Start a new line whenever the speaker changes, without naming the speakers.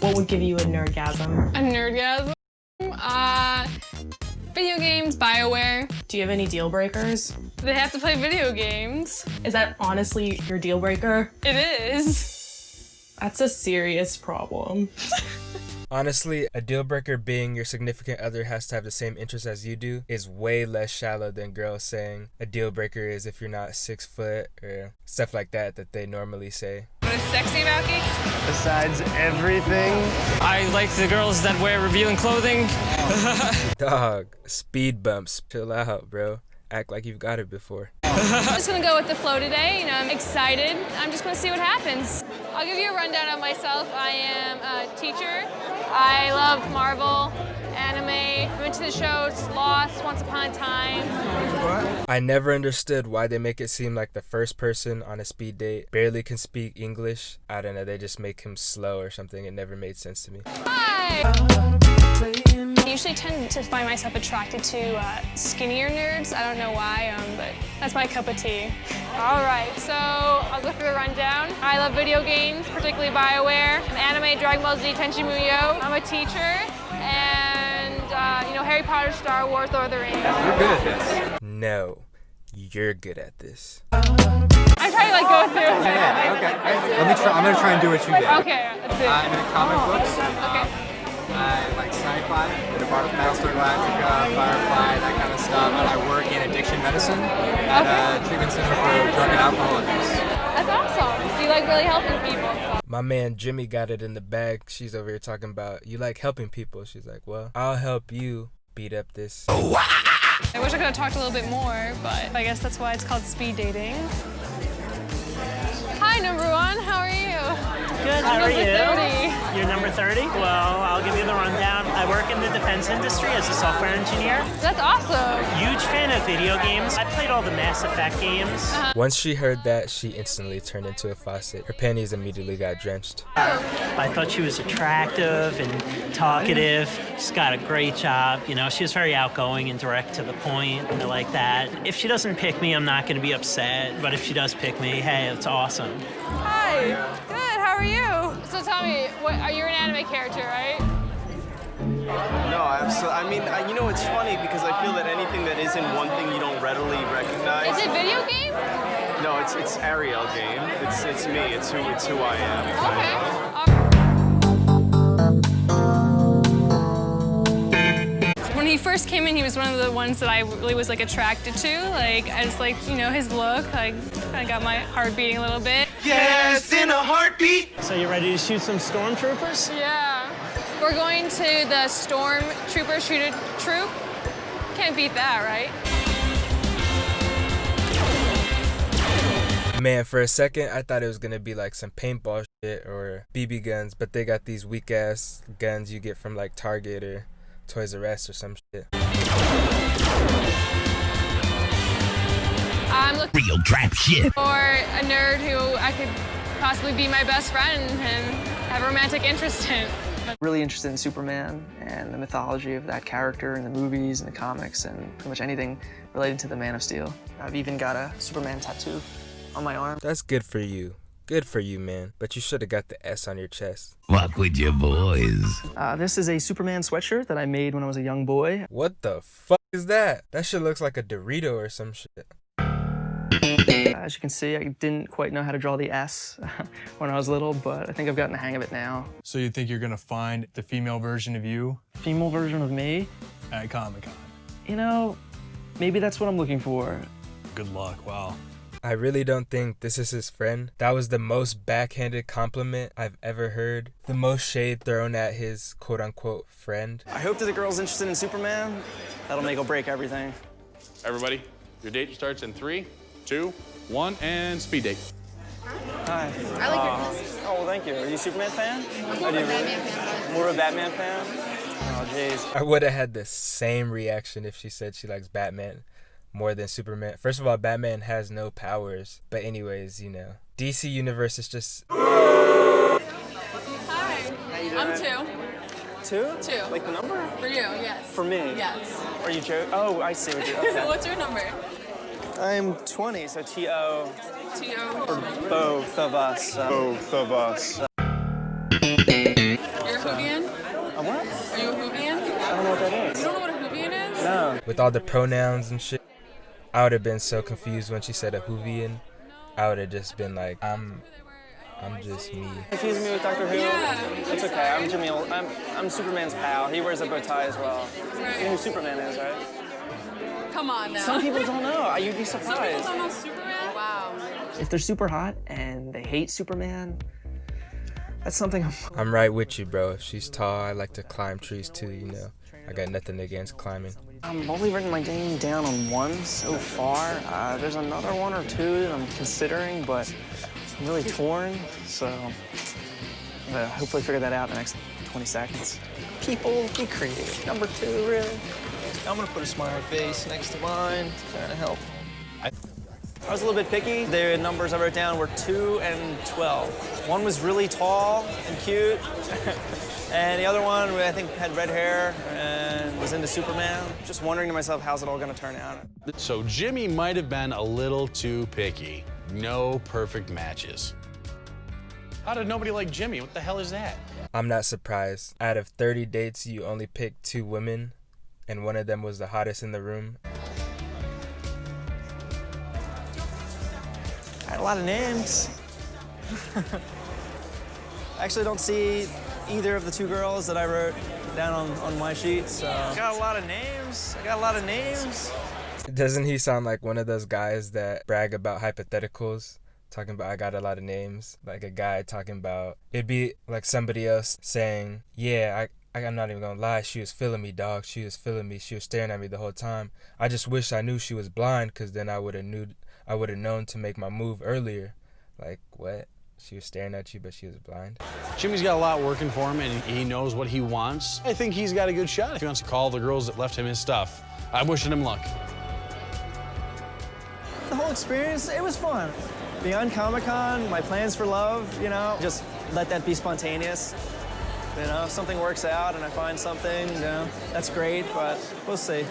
What would give you a nerdgasm?
A nerdgasm? Video games, BioWare.
Do you have any deal breakers?
They have to play video games.
Is that honestly your deal breaker?
It is.
That's a serious problem.
Honestly, a deal breaker being your significant other has to have the same interests as you do is way less shallow than girls saying a deal breaker is if you're not 6 foot or stuff like that they normally say.
What is sexy about Geek?
Besides everything,
I like the girls that wear revealing clothing.
Dog, speed bumps. Chill out, bro. Act like you've got it before.
I'm just gonna go with the flow today. I'm excited. I'm just gonna see what happens. I'll give you a rundown on myself. I am a teacher. I love Marvel, anime. I'm into the shows Lost, Once Upon a Time.
I never understood why they make it seem like the first person on a speed date barely can speak English. I don't know, they just make him slow or something. It never made sense to me.
Hi! I usually tend to find myself attracted to skinnier nerds. I don't know why, but that's my cup of tea. All right, so I'll go through the rundown. I love video games, particularly BioWare, anime, Dragon Ball Z, Tenchi Muyo. I'm a teacher, and Harry Potter, Star Wars, Lord of the Rings.
you're good at this.
No, you're good at this.
I try to go through.
Okay. I'm gonna try and do what you did.
Okay, let's do it.
I'm into comic books.
Okay.
I like sci-fi, bit of Battlestar Galactica, Firefly, that kind of stuff. And I work in addiction medicine at a treatment center for drug and alcohol abuse.
That's awesome. So you like really helping people.
My man Jimmy got it in the bag. She's over here talking about, you like helping people. She's like, well, I'll help you beat up this.
I wish I could have talked a little bit more, but I guess that's why it's called speed dating. Hi, number one. How are you?
Good, how are
Number
you?
30.
You're number 30? Well, I'll give you the rundown. I work in the defense industry as a software engineer.
That's awesome.
Huge fan of video games. I played all the Mass Effect games.
Once she heard that, she instantly turned into a faucet. Her panties immediately got drenched.
I thought she was attractive and talkative. She's got a great job. She was very outgoing and direct to the point. I like that. If she doesn't pick me, I'm not going to be upset. But if she does pick me, hey, it's awesome.
Hi. Good. How are you? So tell me, are you an anime character, right?
No, absolutely. It's funny because I feel that anything that isn't one thing you don't readily recognize.
Is it video game?
No, it's Ariel game. It's me. It's who I am.
Okay. When he first came in, he was one of the ones that I really was attracted to. I just his look. Kind of got my heart beating a little bit.
Yes, in a heartbeat.
So you ready to shoot some stormtroopers?
Yeah. We're going to the Stormtrooper Shooter Troop. Can't beat that, right?
Man, for a second, I thought it was gonna be like some paintball shit or BB guns, but they got these weak ass guns you get from Target or Toys R Us or some shit.
I'm looking
Real trap shit.
for a nerd who I could possibly be my best friend and have a romantic interest in.
Really interested in Superman and the mythology of that character in the movies and the comics and pretty much anything related to the Man of Steel. I've even got a Superman tattoo on my arm.
That's good for you. Good for you, man. But you should have got the S on your chest.
Walk with your boys.
This is a Superman sweatshirt that I made when I was a young boy.
What the fuck is that? That shit looks like a Dorito or some shit.
As you can see, I didn't quite know how to draw the S when I was little, but I think I've gotten the hang of it now.
So you think you're gonna find the female version of you
Female version of me?
at Comic-Con?
Maybe that's what I'm looking for.
Good luck, wow.
I really don't think this is his friend. That was the most backhanded compliment I've ever heard. The most shade thrown at his quote-unquote friend.
I hope that the girl's interested in Superman. That'll make or break everything.
Everybody, your date starts in 3, 2, 1, and speed date.
Hi.
I like your glasses.
Oh, well, thank you. Are you a Superman fan?
I'm more of a Batman fan.
More of a Batman fan? Oh, jeez.
I would have had the same reaction if she said she likes Batman more than Superman. First of all, Batman has no powers. But anyways, DC Universe is just...
Hi. I'm 2.
2?
2.
Like the number?
For you, yes.
For me?
Yes.
Are you joking? Oh, I see what you're okay.
What's your number?
I'm 20, so T-O.
T-O.
For both of us.
Both of us.
You're
what that is.
You don't know what a Hoovian is?
No.
With all the pronouns and shit, I would have been so confused when she said a Hoovian. I would have just been like, I'm just me.
Confusing me with Doctor Who?
Yeah.
It's okay. I'm Jimmy. I'm Superman's pal. He wears a bow tie as well.
Right.
You know who Superman is, right?
Come on now.
Some people don't know. You'd be
Some people
surprised.
don't know Superman? Wow.
If they're super hot and they hate Superman, that's something
I'm right with you, bro. If she's tall, I like to climb trees too, you know. I got nothing against climbing.
I'm only written my name down on one so far. There's another one or two that I'm considering, but I'm really torn, so I'm gonna hopefully figure that out in the next 20 seconds. People, be creative. Number 2, really. I'm gonna put a smiley face next to mine, trying to help. I was a little bit picky. The numbers I wrote down were 2 and 12. One was really tall and cute, and the other one, I think, had red hair and was into Superman. Just wondering to myself, how's it all gonna turn out?
So Jimmy might have been a little too picky. No perfect matches. How did nobody like Jimmy? What the hell is that?
I'm not surprised. Out of 30 dates, you only picked 2 women, and one of them was the hottest in the room.
I had a lot of names. I actually don't see either of the 2 girls that I wrote down on my sheet, so. I got a lot of names.
Doesn't he sound like one of those guys that brag about hypotheticals? Talking about, I got a lot of names. Like a guy talking about, it'd be like somebody else saying, yeah, I'm not even gonna lie, she was feeling me, dog. She was feeling me. She was staring at me the whole time. I just wish I knew she was blind, because then I would have known to make my move earlier. Like, what? She was staring at you, but she was blind?
Jimmy's got a lot working for him, and he knows what he wants. I think he's got a good shot if he wants to call the girls that left him his stuff. I'm wishing him luck.
The whole experience, it was fun. Beyond Comic-Con, my plans for love, you know, just let that be spontaneous. You know, if something works out and I find something, you know, that's great, but we'll see.